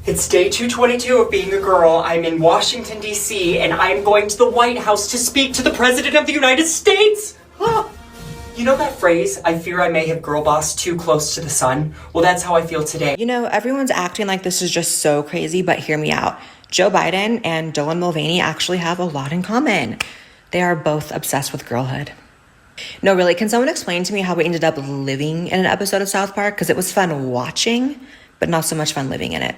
It's day 222 of being a girl. I'm in Washington, D.C., and I'm going to the White House to speak to the President of the United States! You know that phrase, I fear I may have girl bossed too close to the sun? Well, that's how I feel today. You know, everyone's acting like this is just so crazy, but hear me out. Joe Biden and Dylan Mulvaney actually have a lot in common. They are both obsessed with girlhood. No, really, can someone explain to me how we ended up living in an episode of South Park? Because it was fun watching, but not so much fun living in it.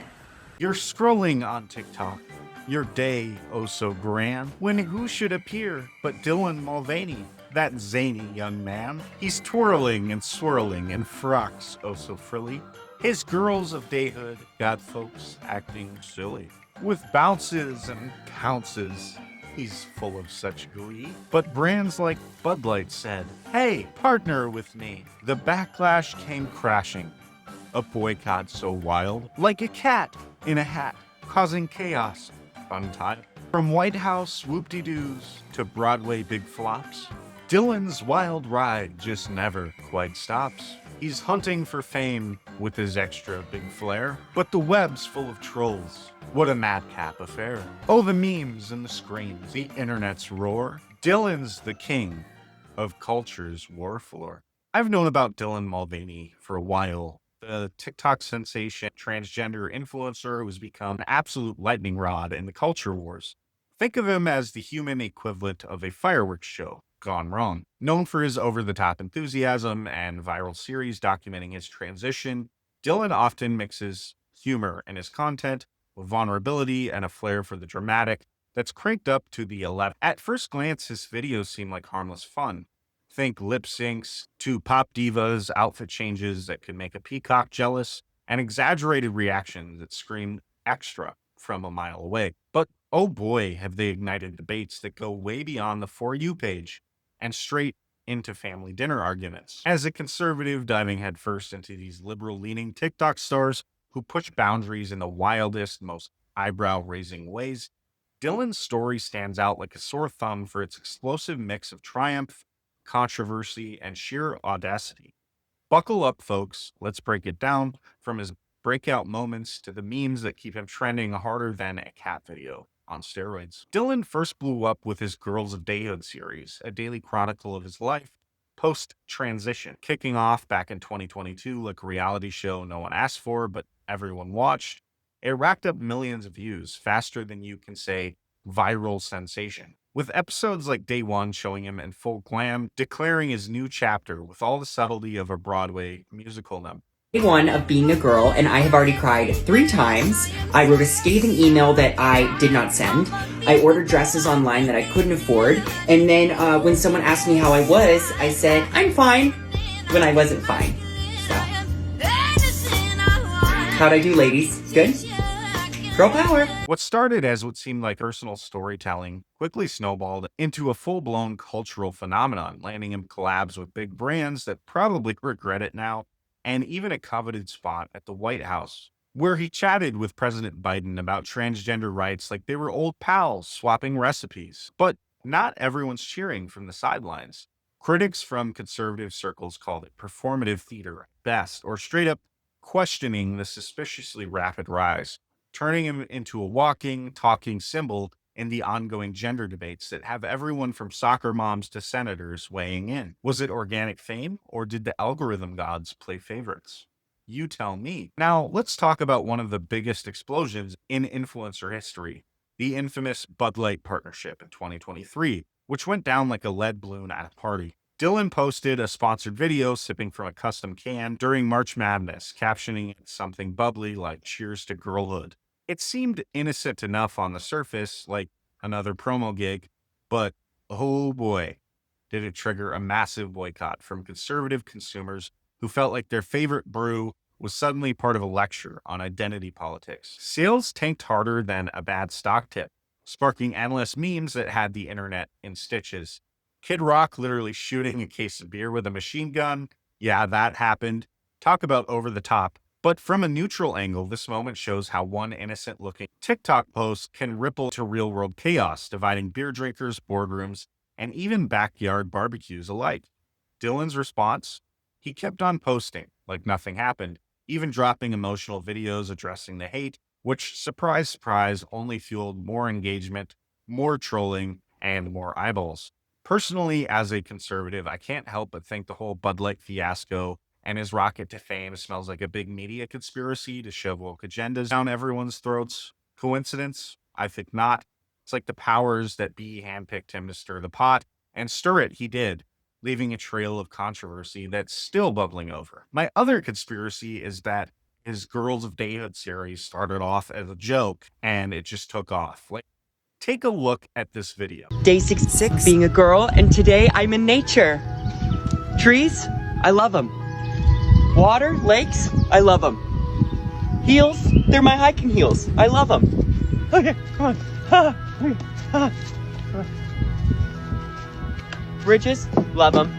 You're scrolling on TikTok. Your day, oh so grand, when who should appear but Dylan Mulvaney, that zany young man. He's twirling and swirling in frocks, oh so frilly. His girls of dayhood got folks acting silly. With bounces and pounces, he's full of such glee. But brands like Bud Light said, hey, partner with me. The backlash came crashing. A boycott so wild, like a cat in a hat, causing chaos. Fun time. From White House whoop-de-doos to Broadway big flops, Dylan's wild ride just never quite stops. He's hunting for fame with his extra big flair, but the web's full of trolls. What a madcap affair. Oh, the memes and the screams, the internet's roar. Dylan's the king of culture's war floor. I've known about Dylan Mulvaney for a while. The TikTok sensation, transgender influencer who's become an absolute lightning rod in the culture wars. Think of him as the human equivalent of a fireworks show gone wrong. Known for his over-the-top enthusiasm and viral series documenting his transition, Dylan often mixes humor in his content with vulnerability and a flair for the dramatic that's cranked up to the 11. At first glance, his videos seem like harmless fun. Think lip syncs, to pop divas, outfit changes that could make a peacock jealous, and exaggerated reactions that scream extra from a mile away. But oh boy, have they ignited debates that go way beyond the For You page and straight into family dinner arguments. As a conservative diving headfirst into these liberal-leaning TikTok stars who push boundaries in the wildest, most eyebrow-raising ways, Dylan's story stands out like a sore thumb for its explosive mix of triumph, controversy, and sheer audacity. Buckle up, folks. Let's break it down from his breakout moments to the memes that keep him trending harder than a cat video on steroids. Dylan first blew up with his Girls of Dayhood series, a daily chronicle of his life post-transition, kicking off back in 2022 like a reality show no one asked for, but everyone watched. It racked up millions of views faster than you can say viral sensation, with episodes like Day One showing him in full glam, declaring his new chapter with all the subtlety of a Broadway musical number. Day one of being a girl, and I have already cried 3 times. I wrote a scathing email that I did not send. I ordered dresses online that I couldn't afford. And then when someone asked me how I was, I said, I'm fine, when I wasn't fine. So. How'd I do, ladies? Good? Girl power. What started as what seemed like personal storytelling quickly snowballed into a full-blown cultural phenomenon, landing him collabs with big brands that probably regret it now, and even a coveted spot at the White House, where he chatted with President Biden about transgender rights like they were old pals swapping recipes. But not everyone's cheering from the sidelines. Critics from conservative circles called it performative theater at best, or straight up questioning the suspiciously rapid rise, turning him into a walking, talking symbol in the ongoing gender debates that have everyone from soccer moms to senators weighing in. Was it organic fame, or did the algorithm gods play favorites? You tell me. Now, let's talk about one of the biggest explosions in influencer history, the infamous Bud Light partnership in 2023, which went down like a lead balloon at a party. Dylan posted a sponsored video sipping from a custom can during March Madness, captioning it something bubbly like "Cheers to Girlhood." It seemed innocent enough on the surface, like another promo gig, but oh boy, did it trigger a massive boycott from conservative consumers who felt like their favorite brew was suddenly part of a lecture on identity politics. Sales tanked harder than a bad stock tip, sparking endless memes that had the internet in stitches. Kid Rock literally shooting a case of beer with a machine gun. Yeah, that happened. Talk about over the top. But from a neutral angle, this moment shows how one innocent-looking TikTok post can ripple to real-world chaos, dividing beer drinkers, boardrooms, and even backyard barbecues alike. Dylan's response? He kept on posting like nothing happened, even dropping emotional videos addressing the hate which, surprise, surprise, only fueled more engagement, more trolling, and more eyeballs. Personally, as a conservative, I can't help but think the whole Bud Light fiasco and his rocket to fame smells like a big media conspiracy to shove woke agendas down everyone's throats. Coincidence? I think not. It's like the powers that be handpicked him to stir the pot, and stir it he did, leaving a trail of controversy that's still bubbling over. My other conspiracy is that his Girls of Dayhood series started off as a joke and it just took off. Like, take a look at this video. Day six, being a girl, and today I'm in nature. Trees, I love them. Water, lakes, I love them. Heels, they're my hiking heels. I love them. Okay, come on. Bridges, love them.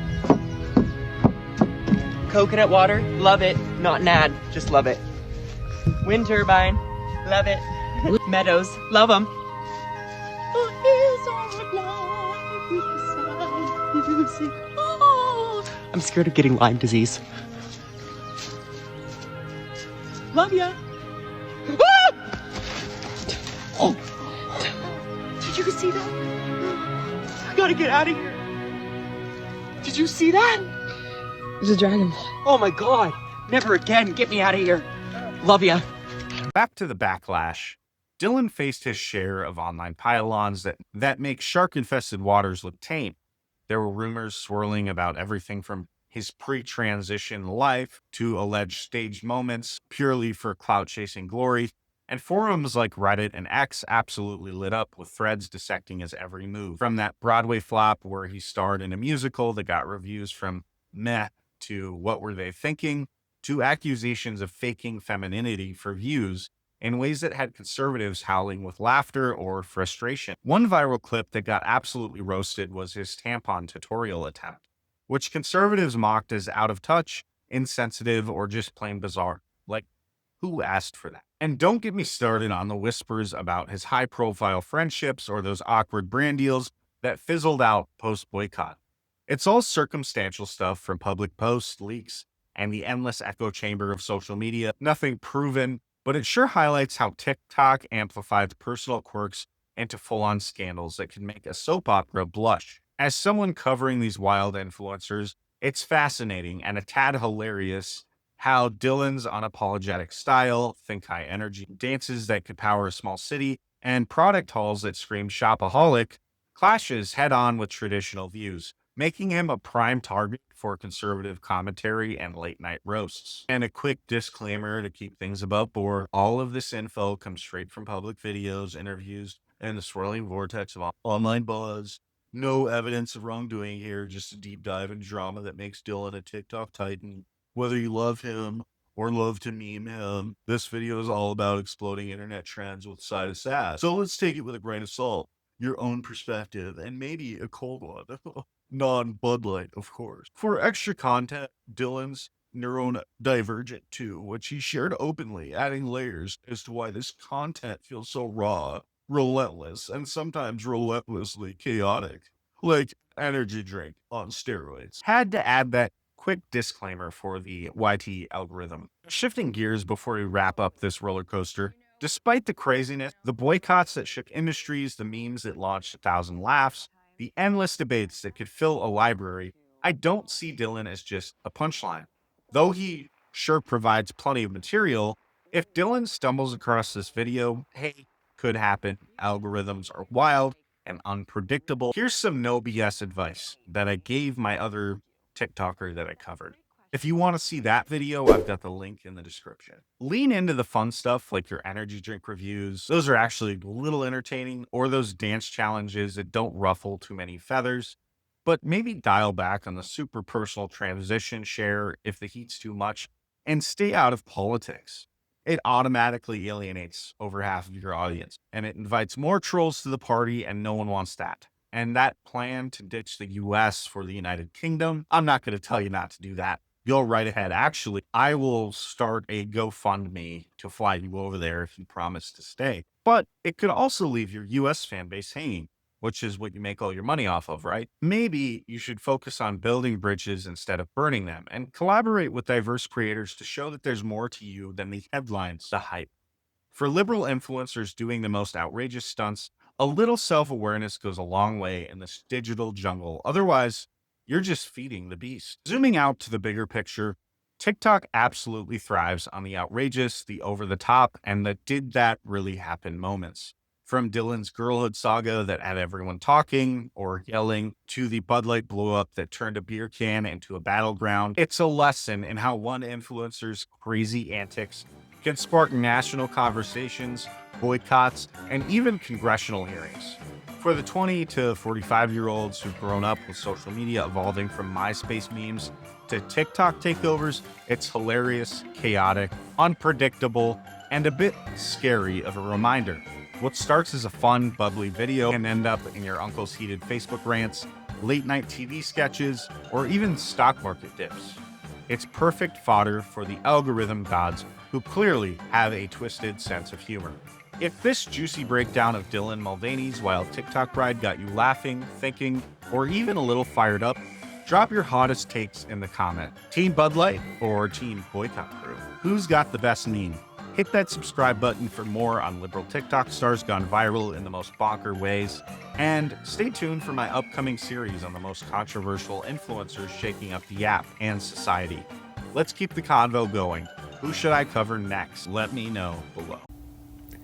Coconut water, love it. Not an ad, just love it. Wind turbine, love it. Meadows, love them. I'm scared of getting Lyme disease. Love ya. Oh. Did you see that? I gotta get out of here. Did you see that? There's a dragonfly. Oh my god. Never again. Get me out of here. Love ya. Back to the backlash. Dylan faced his share of online pylons that make shark-infested waters look tame. There were rumors swirling about everything from his pre-transition life to alleged staged moments purely for clout-chasing glory, and forums like Reddit and X absolutely lit up with threads dissecting his every move. From that Broadway flop where he starred in a musical that got reviews from meh to what were they thinking, to accusations of faking femininity for views in ways that had conservatives howling with laughter or frustration. One viral clip that got absolutely roasted was his tampon tutorial attempt, which conservatives mocked as out of touch, insensitive, or just plain bizarre. Like, who asked for that? And don't get me started on the whispers about his high-profile friendships or those awkward brand deals that fizzled out post-boycott. It's all circumstantial stuff from public posts, leaks, and the endless echo chamber of social media. Nothing proven, but it sure highlights how TikTok amplifies personal quirks into full-on scandals that can make a soap opera blush. As someone covering these wild influencers, it's fascinating and a tad hilarious how Dylan's unapologetic style, think high energy, dances that could power a small city, and product hauls that scream shopaholic clashes head-on with traditional views, making him a prime target for conservative commentary and late-night roasts. And a quick disclaimer to keep things above board, all of this info comes straight from public videos, interviews, and the swirling vortex of online buzz. No evidence of wrongdoing here, just a deep dive in drama that makes Dylan a TikTok titan. Whether you love him or love to meme him, this video is all about exploding internet trends with side of sass. So let's take it with a grain of salt, your own perspective, and maybe a cold one. Non-Bud Light, of course. For extra content, Dylan's neurodivergent too, which he shared openly, adding layers as to why this content feels so raw, relentless, and sometimes relentlessly chaotic. Like energy drink on steroids. Had to add that quick disclaimer for the YT algorithm. Shifting gears before we wrap up this roller coaster, despite the craziness, the boycotts that shook industries, the memes that launched 1,000 laughs, the endless debates that could fill a library, I don't see Dylan as just a punchline. Though he sure provides plenty of material, if Dylan stumbles across this video, hey, could happen. Algorithms are wild and unpredictable. Here's some no BS advice that I gave my other TikToker that I covered. If you want to see that video, I've got the link in the description. Lean into the fun stuff like your energy drink reviews. Those are actually a little entertaining, or those dance challenges that don't ruffle too many feathers. But maybe dial back on the super personal transition share if the heat's too much, and stay out of politics. It automatically alienates over half of your audience, and it invites more trolls to the party, and no one wants that. And that plan to ditch the US for the United Kingdom, I'm not going to tell you not to do that. Go right ahead. Actually, I will start a GoFundMe to fly you over there if you promise to stay. But it could also leave your US fan base hanging, which is what you make all your money off of, right? Maybe you should focus on building bridges instead of burning them, and collaborate with diverse creators to show that there's more to you than the headlines, the hype. For liberal influencers doing the most outrageous stunts, a little self-awareness goes a long way in this digital jungle. Otherwise, you're just feeding the beast. Zooming out to the bigger picture, TikTok absolutely thrives on the outrageous, the over-the-top, and the did that really happen moments. From Dylan's girlhood saga that had everyone talking or yelling, to the Bud Light blow-up that turned a beer can into a battleground, it's a lesson in how one influencer's crazy antics can spark national conversations, boycotts, and even congressional hearings. For the 20 to 45-year-olds who've grown up with social media evolving from MySpace memes to TikTok takeovers, it's hilarious, chaotic, unpredictable, and a bit scary of a reminder. What starts as a fun, bubbly video can end up in your uncle's heated Facebook rants, late-night TV sketches, or even stock market dips. It's perfect fodder for the algorithm gods who clearly have a twisted sense of humor. If this juicy breakdown of Dylan Mulvaney's wild TikTok ride got you laughing, thinking, or even a little fired up, drop your hottest takes in the comment. Team Bud Light or Team Boycott Crew? Who's got the best meme? Hit that subscribe button for more on liberal TikTok stars gone viral in the most bonker ways. And stay tuned for my upcoming series on the most controversial influencers shaking up the app and society. Let's keep the convo going. Who should I cover next? Let me know below.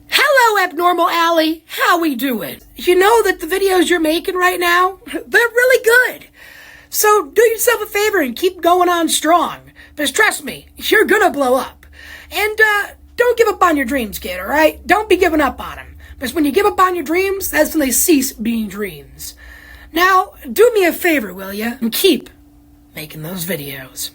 Hello, Abnormal Alley. How we doing? You know that the videos you're making right now, they're really good. So do yourself a favor and keep going on strong. Because trust me, you're gonna blow up. And, don't give up on your dreams, kid, alright? Don't be giving up on them. Because when you give up on your dreams, that's when they cease being dreams. Now, do me a favor, will ya? And keep making those videos.